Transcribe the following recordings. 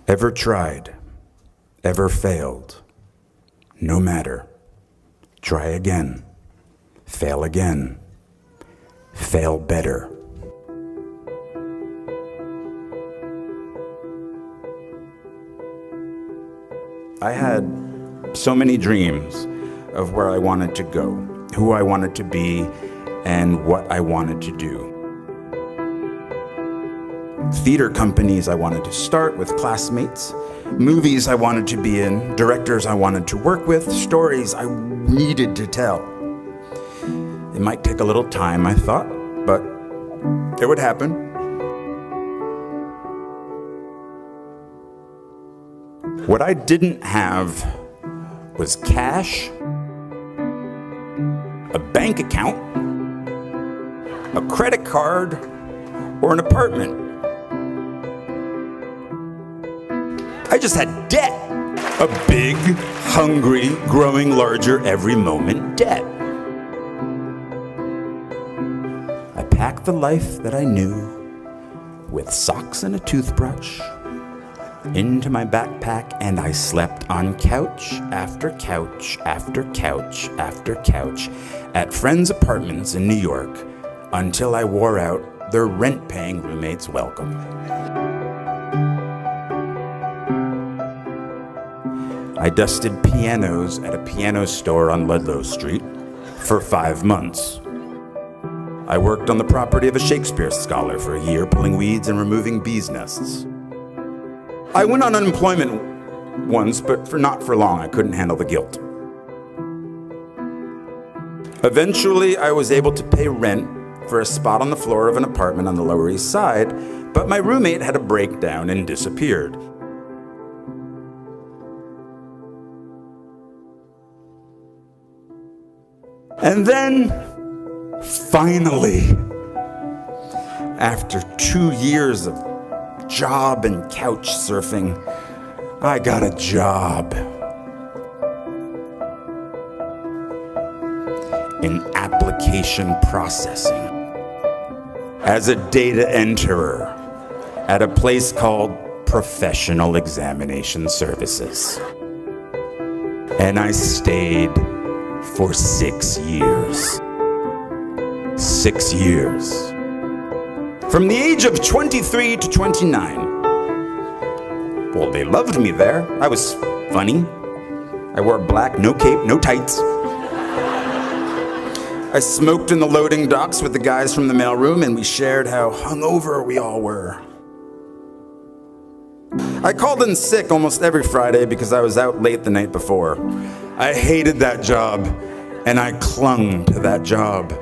Ever tried, ever failed, no matter. Try again, fail again, fail better. I had so many dreams of where I wanted to go, who I wanted to be, and what I wanted to do. Theater companies I wanted to start with classmates, movies I wanted to be in, directors I wanted to work with, stories I needed to tell. It might take a little time, I thought, but it would happen. What I didn't have was cash, a bank account, a credit card, or an apartment. I just had debt. A big, hungry, growing larger every moment debt. I packed the life that I knew with socks and a toothbrush into my backpack, and I slept on couch after couch after couch after couch at friends' apartments in New York until I wore out their rent-paying roommates' welcome. I dusted pianos at a piano store on Ludlow Street for 5 months. I worked on the property of a Shakespeare scholar for a year, pulling weeds and removing bees' nests. I went on unemployment once, but not for long. I couldn't handle the guilt. Eventually, I was able to pay rent for a spot on the floor of an apartment on the Lower East Side, but my roommate had a breakdown and disappeared. And then, finally, after 2 years of job and couch surfing, I got a job in application processing as a data enterer at a place called Professional Examination Services. And I stayed for 6 years. 6 years. From the age of 23 to 29. Well, they loved me there. I was funny. I wore black, no cape, no tights. I smoked in the loading docks with the guys from the mailroom, and we shared how hungover we all were. I called in sick almost every Friday because I was out late the night before. I hated that job, and I clung to that job.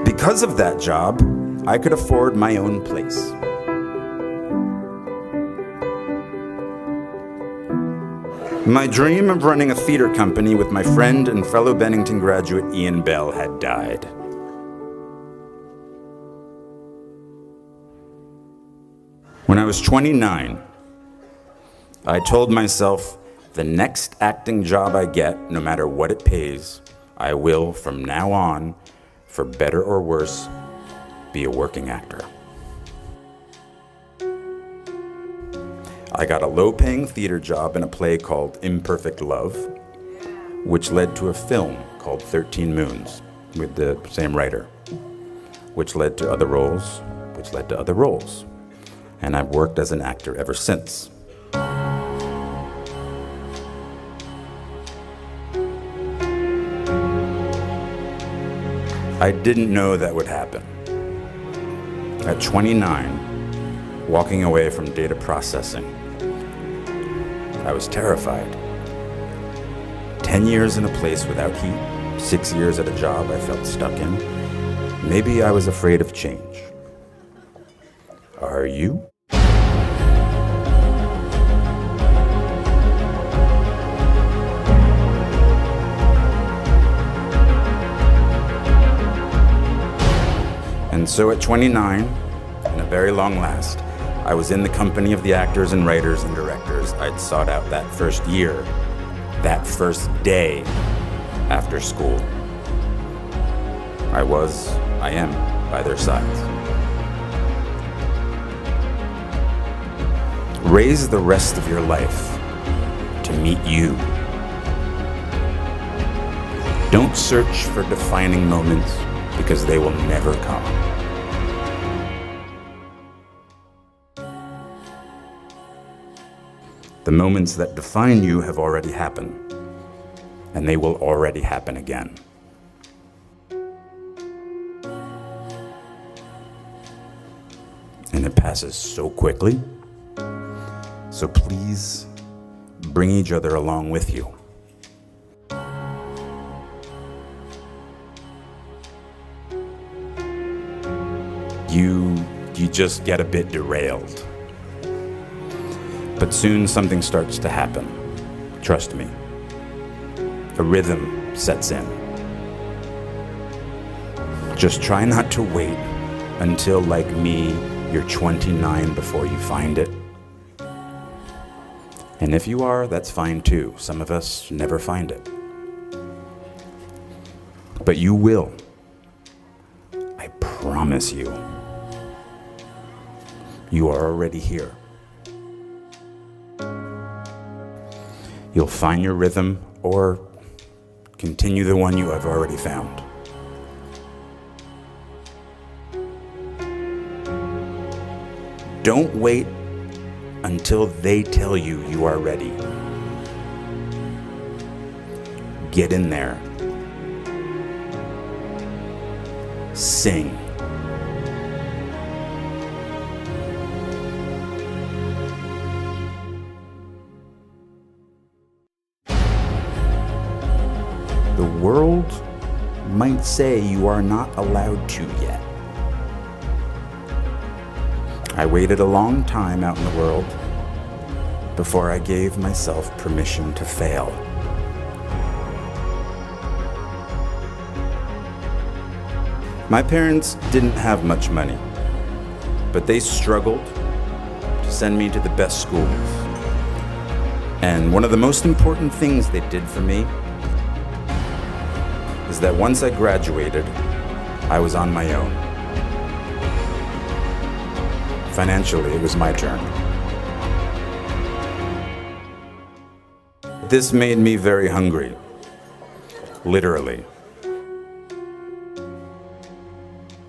Because of that job, I could afford my own place. My dream of running a theater company with my friend and fellow Bennington graduate Ian Bell had died. When I was 29, I told myself, the next acting job I get, no matter what it pays, I will, from now on, for better or worse, be a working actor. I got a low-paying theater job in a play called Imperfect Love, which led to a film called 13 Moons with the same writer, which led to other roles, which led to other roles. And I've worked as an actor ever since. I didn't know that would happen. At 29, walking away from data processing, I was terrified. 10 years in a place without heat, 6 years at a job I felt stuck in. Maybe I was afraid of change. Are you? And so at 29, in a very long last, I was in the company of the actors and writers and directors I'd sought out that first year, that first day after school. I am by their sides. Raise the rest of your life to meet you. Don't search for defining moments because they will never come. The moments that define you have already happened, and they will already happen again. And it passes so quickly. So please bring each other along with you. You just get a bit derailed. But soon something starts to happen. Trust me. A rhythm sets in. Just try not to wait until, like me, you're 29 before you find it. And if you are, that's fine too. Some of us never find it. But you will. I promise you. You are already here. You'll find your rhythm or continue the one you have already found. Don't wait until they tell you you are ready. Get in there. Sing. The world might say you are not allowed to yet. I waited a long time out in the world before I gave myself permission to fail. My parents didn't have much money, but they struggled to send me to the best schools. And one of the most important things they did for me is that once I graduated, I was on my own. Financially, it was my turn. This made me very hungry, literally.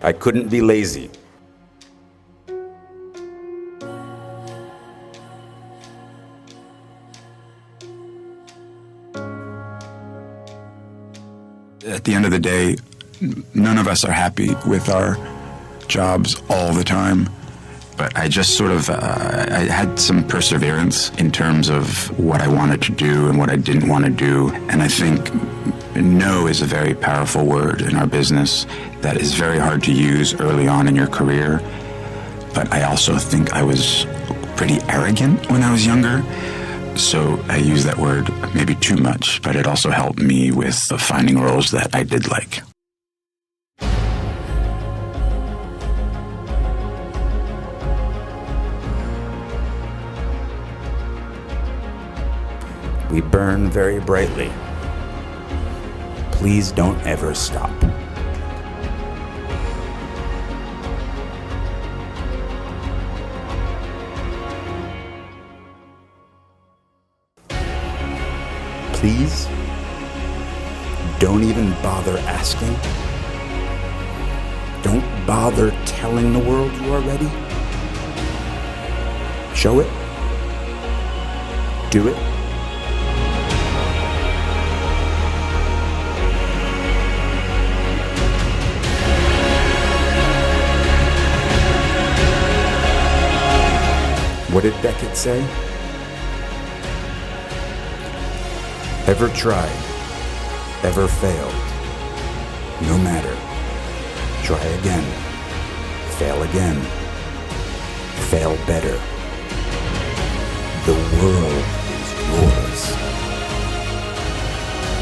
I couldn't be lazy. At the end of the day, none of us are happy with our jobs all the time. But I just sort of, I had some perseverance in terms of what I wanted to do and what I didn't want to do. And I think no is a very powerful word in our business that is very hard to use early on in your career. But I also think I was pretty arrogant when I was younger. So I use that word maybe too much, but it also helped me with finding roles that I did like. We burn very brightly. Please don't ever stop. Please don't even bother asking. Don't bother telling the world you are ready. Show it. Do it. What did Beckett say? Ever tried, ever failed, no matter. Try again, fail again, fail better. The world is yours.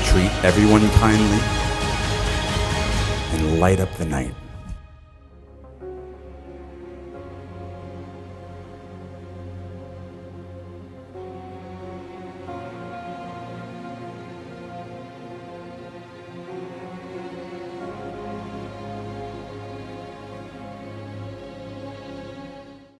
Treat everyone kindly and light up the night.